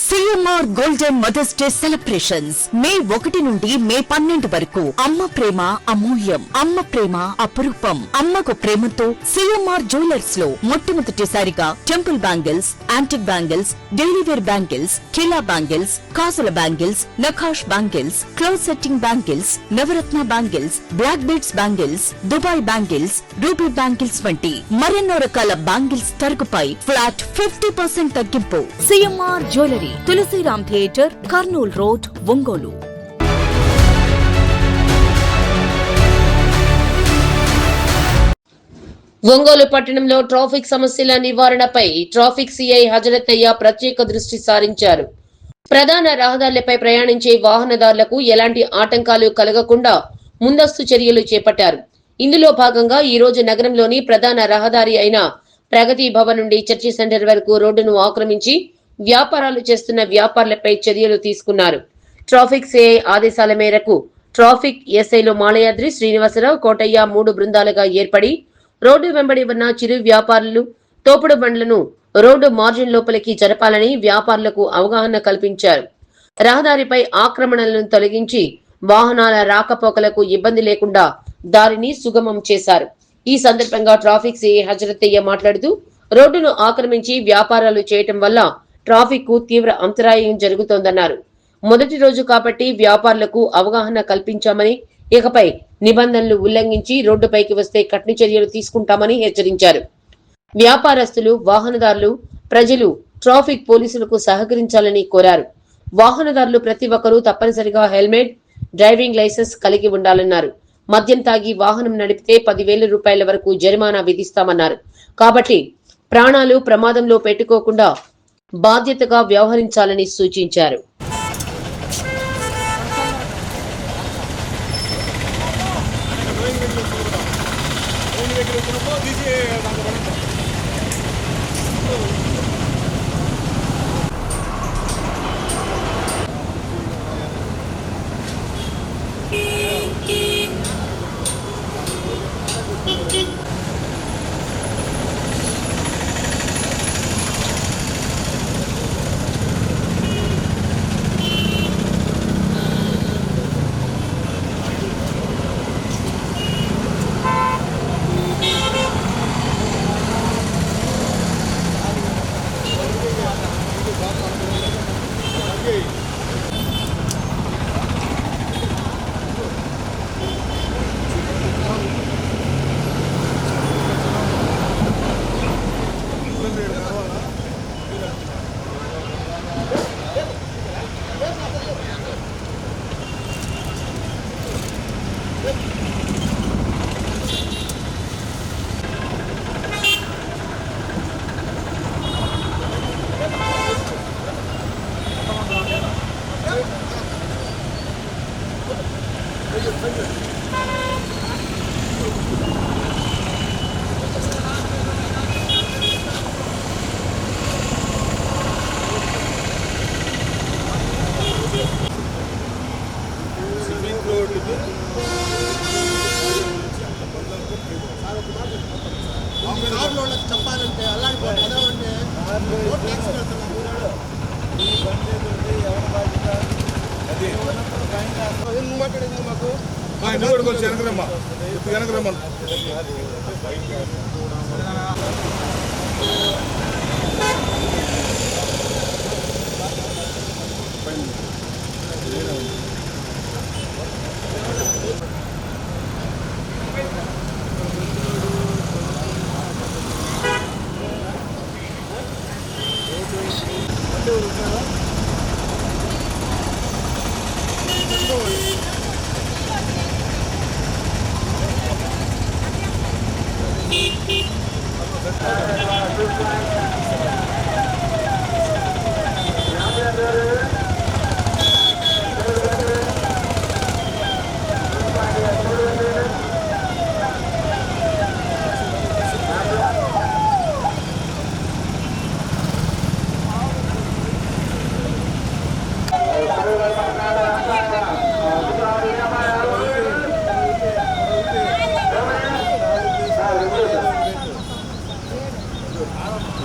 CMR golden mother's day celebrations May 1 నుండి మే 12 వరకు. అమ్మ ప్రేమ అమూల్యం, అమ్మ ప్రేమ అపురూపం. అమ్మకు ప్రేమతో సిఎంఆర్ జ్యువెలర్స్ లో మొట్టమొదటిసారిగా temple bangles, antique bangles, daily wear bangles, కిలా బ్యాంగిల్స్, కాసుల బ్యాంగిల్స్, నఖాష్ బ్యాంగిల్స్, క్లోజ్ సెట్టింగ్ బ్యాంగిల్స్, నవరత్న bangles, black beads bangles, Dubai bangles, ruby bangles వంటి మరెన్నో రకాల బ్యాంగిల్స్ తరుగుపై ఫ్లాట్ 50% తగ్గింపు. CMR jewellery, Tulasiram theatre, Kurnool road, Ongole. Ongole పట్టణంలో ట్రాఫిక్ సమస్యల నివారణపై ట్రాఫిక్ సిఐ హజరతయ్య ప్రత్యేక దృష్టి సారించారు. ప్రధాన రహదారులపై ప్రయాణించే వాహనదారులకు ఎలాంటి ఆటంకాలు కలగకుండా ముందస్తు చర్యలు చేపట్టారు. ఇందులో భాగంగా ఈ రోజు నగరంలోని ప్రధాన రహదారి అయిన ప్రగతి భవన్ నుండి చర్చి సెంటర్ వరకు రోడ్డును ఆక్రమించి వ్యాపారాలు చేస్తున్న వ్యాపారులపై చర్యలు తీసుకున్నారు. ట్రాఫిక్ సిఐ ఆదేశాల మేరకు ట్రాఫిక్ ఎస్ఐలు మాలయాద్రి, శ్రీనివాసరావు, కోటయ్య 3 బృందాలుగా ఏర్పడి రోడ్డు వెంబడి ఉన్న చిరు వ్యాపారులు, తోపుడు బండ్లను రోడ్డు మార్జిన్ లోపలికి జరపాలని వ్యాపారులకు అవగాహన కల్పించారు. రహదారిపై ఆక్రమణలను తొలగించి వాహనాల రాకపోకలకు ఇబ్బంది లేకుండా దారిని సుగమం చేశారు. ఈ సందర్భంగా ట్రాఫిక్ సిఐ హజరతయ్య మాట్లాడుతూ, రోడ్డును ఆక్రమించి వ్యాపారాలు చేయటం వల్ల ట్రాఫిక్ కు తీవ్ర అంతరాయం జరుగుతోందన్నారు. మొదటి రోజు కాబట్టి వ్యాపారులకు అవగాహన కల్పించామని, ఇకపై నిబంధనలు ఉల్లంఘించి రోడ్డుపైకి వస్తే కఠిన చర్యలు తీసుకుంటామని హెచ్చరించారు. వ్యాపారస్తులు, వాహనదారులు, ప్రజలు ట్రాఫిక్ పోలీసులకు సహకరించాలని కోరారు. వాహనదారులు ప్రతి ఒక్కరూ తప్పనిసరిగా హెల్మెట్, డ్రైవింగ్ లైసెన్స్ కలిగి ఉండాలన్నారు. మద్యం తాగి వాహనం నడిపితే 10,000 రూపాయల వరకు జరిమానా విధిస్తామన్నారు. కాబట్టి ప్రాణాలు ప్రమాదంలో పెట్టుకోకుండా బాధ్యతగా వ్యవహరించాలని సూచించారు. చెప్పాలంటే అలాంటి మాకు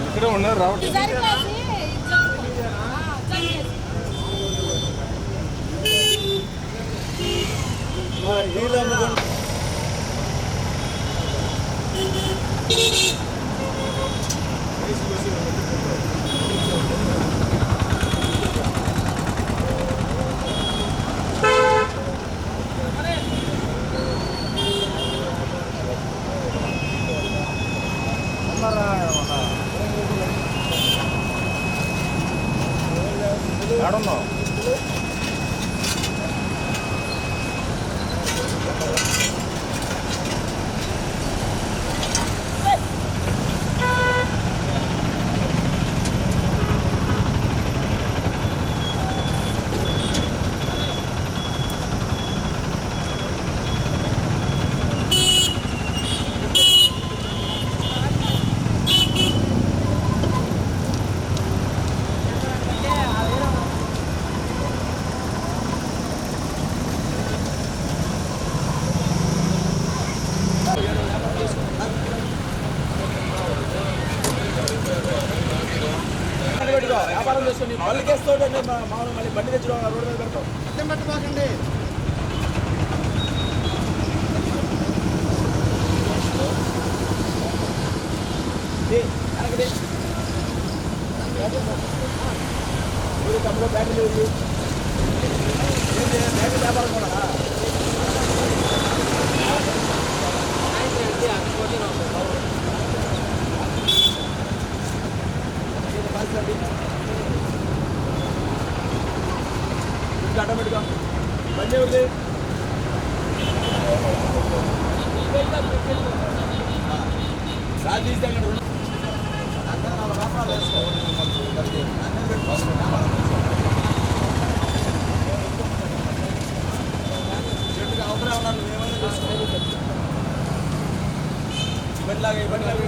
ఇక్కడే ఉన్నారు రావట్లేదు. వ్యాపారం చేసుకుని మళ్ళీ కేసుతో మామూలు మళ్ళీ బండి తెచ్చి రోడ్డు మీద పెడతాం. అర్థం పెట్టబాకండి. తమ్ముడు బ్యాటరీ లేదు, బ్యాటరీ వ్యాపారం కూడా ఆటోమేటిక్గా బండి ఎవరిది? సార్ తీస్తే చెట్టుగా అవసరం ఉన్నాను ఏమైనా చేసుకోవాలి. ఇబ్బందిలాగా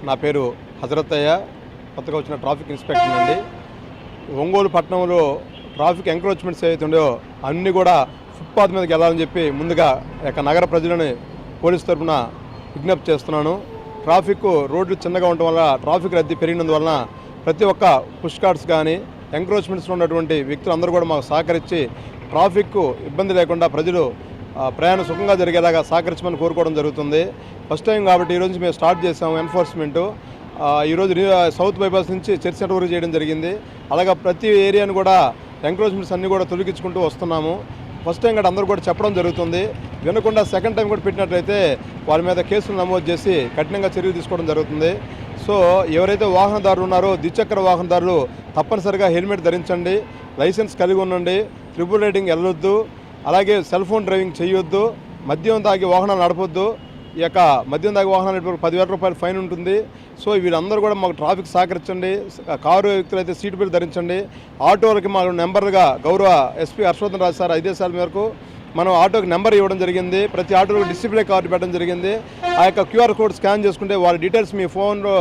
నా పేరు హజరత్తయ్య, కొత్తగా వచ్చిన ట్రాఫిక్ ఇన్స్పెక్టర్ అండి. ఒంగోలు పట్టణంలో ట్రాఫిక్ ఎంక్రోచ్మెంట్స్ ఏవైతే ఉండో అన్నీ కూడా ఫుట్పాత్ మీదకి వెళ్ళాలని చెప్పి ముందుగా నగర ప్రజలని పోలీసు తరఫున విజ్ఞప్తి చేస్తున్నాను. ట్రాఫిక్ రోడ్లు చిన్నగా ఉండటం వల్ల ట్రాఫిక్ రద్దీ పెరిగినందువలన ప్రతి ఒక్క పుష్ కార్డ్స్ కానీ ఎంక్రోచ్మెంట్స్లో ఉన్నటువంటి వ్యక్తులు అందరూ కూడా మాకు సహకరించి ట్రాఫిక్ ఇబ్బంది లేకుండా ప్రజలు ప్రయాణం సుఖంగా జరిగేలాగా సహకరించమని కోరుకోవడం జరుగుతుంది. ఫస్ట్ టైం కాబట్టి ఈరోజు మేము స్టార్ట్ చేసాము ఎన్ఫోర్స్మెంటు. ఈరోజు సౌత్ బైపాస్ నుంచి చర్చ్ సెంటర్ వరకు చేయడం జరిగింది. అలాగే ప్రతి ఏరియాను కూడా ఎంక్రోచ్మెంట్స్ అన్నీ కూడా తొలగించుకుంటూ వస్తున్నాము. ఫస్ట్ టైం కూడా అందరూ కూడా చెప్పడం జరుగుతుంది. వినకుండా సెకండ్ టైం కూడా పెట్టినట్లయితే వాళ్ళ మీద కేసులు నమోదు చేసి కఠినంగా చర్యలు తీసుకోవడం జరుగుతుంది. సో ఎవరైతే వాహనదారులు ఉన్నారో ద్విచక్ర వాహనదారులు తప్పనిసరిగా హెల్మెట్ ధరించండి, లైసెన్స్ కలిగి ఉండండి, ట్రిపుల్ రైడింగ్ వెళ్ళొద్దు, అలాగే సెల్ ఫోన్ డ్రైవింగ్ చేయొద్దు, మద్యం తాగి వాహనాలు నడపొద్దు. ఈ యొక్క మద్యం తాగి వాహనాలు నడిపే 10,000 రూపాయలు ఫైన్ ఉంటుంది. సో వీళ్ళందరూ కూడా మాకు ట్రాఫిక్ సహకరించండి. కారు వ్యక్తులు అయితే సీట్ బెల్ట్ ధరించండి. ఆటోలకి మాకు నెంబర్గా గౌరవ ఎస్పీ హర్షవర్ధన్ రాజు సార్ ఆదేశాల మేరకు మనం ఆటోకి నెంబర్ ఇవ్వడం జరిగింది. ప్రతి ఆటోలో డిస్ప్లే కార్డు పెట్టడం జరిగింది. ఆ యొక్క క్యూఆర్ కోడ్ స్కాన్ చేసుకుంటే వాళ్ళ డీటెయిల్స్ మీ ఫోన్లో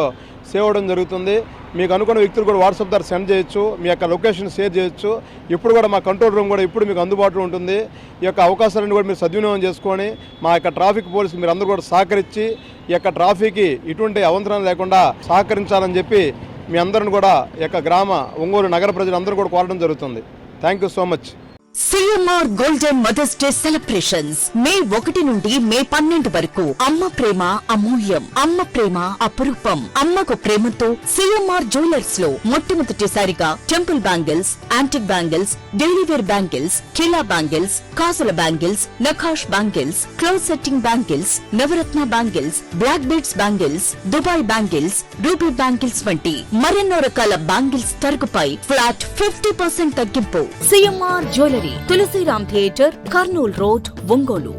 సేవ్ అవ్వడం జరుగుతుంది. మీకు అనుకున్న వ్యక్తులు కూడా వాట్సాప్ ద్వారా సెండ్ చేయొచ్చు, మీ యొక్క లొకేషన్ షేర్ చేయొచ్చు. ఇప్పుడు కూడా మా కంట్రోల్ రూమ్ కూడా ఇప్పుడు మీకు అందుబాటులో ఉంటుంది. ఈ యొక్క అవకాశాలను కూడా మీరు సద్వినియోగం చేసుకొని మా యొక్క ట్రాఫిక్ పోలీసు మీరు అందరూ కూడా సహకరించి ఈ యొక్క ట్రాఫిక్కి ఇటువంటి అవంతరం లేకుండా సహకరించాలని చెప్పి మీ అందరిని కూడా ఈ యొక్క గ్రామ ఒంగోలు నగర ప్రజలందరూ కూడా కోరడం జరుగుతుంది. Thank you so much. CMR golden mother's day celebrations May 1 నుండి మే 12 వరకు. అమ్మ ప్రేమ అమూల్యం, అమ్మ ప్రేమ అపురూపం. అమ్మకు ప్రేమతో సిఎంఆర్ జ్యువెలర్స్ లో మొట్టమొదటిసారిగా temple bangles, antique bangles, daily wear bangles, కిలా బ్యాంగిల్స్, కాసుల బ్యాంగిల్స్, నఖాష్ బ్యాంగిల్స్, క్లోజ్ సెట్టింగ్ బ్యాంగిల్స్, నవరత్న bangles, black beads bangles, Dubai bangles, ruby bangles వంటి మరెన్నో రకాల బ్యాంగిల్స్ తరుగుపై ఫ్లాట్ 50% తగ్గింపు. CMR jewellery, Tulasiram theatre, Kurnool road, Ongole.